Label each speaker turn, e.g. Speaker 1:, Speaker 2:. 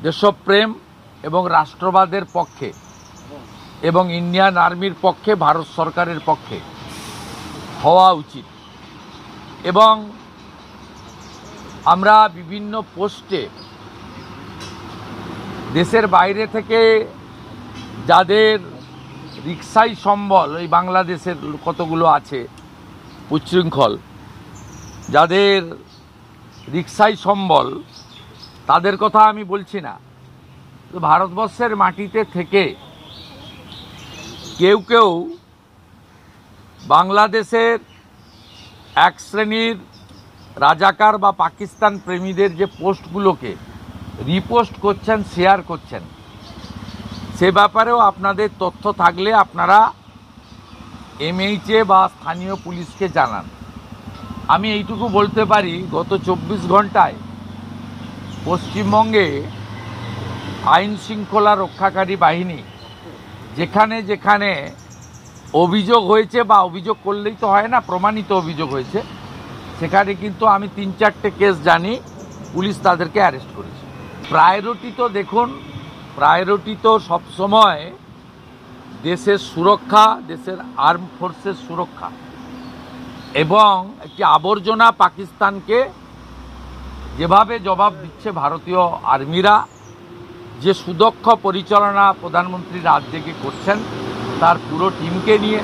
Speaker 1: দেশপ্রেম এবং রাষ্ট্রবাদের পক্ষে এবং ইন্ডিয়ান আর্মির পক্ষে, ভারত সরকারের পক্ষে হওয়া উচিত। এবং আমরা বিভিন্ন পোস্টে দেশের বাইরে থেকে যাদের রিকশাই সম্বল, ওই বাংলাদেশের কতগুলো আছে উচ্ছৃঙ্খল, যাদের রিকশাই সম্বল, তাদের কথা আমি বলছি না। ভারতবর্ষের মাটিতে থেকে কেউ কেউ বাংলাদেশের এক শ্রেণীর রাজাকার বা পাকিস্তান প্রেমীদের যে পোস্টগুলোকে রিপোস্ট করছেন, শেয়ার করছেন, সে ব্যাপারেও আপনাদের তথ্য থাকলে আপনারা এমএইচএ বা স্থানীয় পুলিশকে জানান। আমি এইটুকু বলতে পারি, গত 24 ঘন্টায় পশ্চিমবঙ্গে আইন শৃঙ্খলা রক্ষাকারী বাহিনী যেখানে যেখানে অভিযোগ হয়েছে, বা অভিযোগ করলেই তো হয় না, প্রমাণিত অভিযোগ হয়েছে, সেখানে কিন্তু আমি 3-4টে কেস জানি, পুলিশ তাদেরকে অ্যারেস্ট করেছে। প্রায়োরিটি তো দেখুন, প্রায়োরিটি তো সবসময় দেশের সুরক্ষা, দেশের আর্ম ফোর্সের সুরক্ষা, এবং একটি আবর্জনা পাকিস্তানকে যেভাবে জবাব দিচ্ছে ভারতীয় আর্মিরা, যে সুদক্ষ পরিচালনা প্রধানমন্ত্রী রাত জেগে করছেন তার পুরো টিমকে নিয়ে,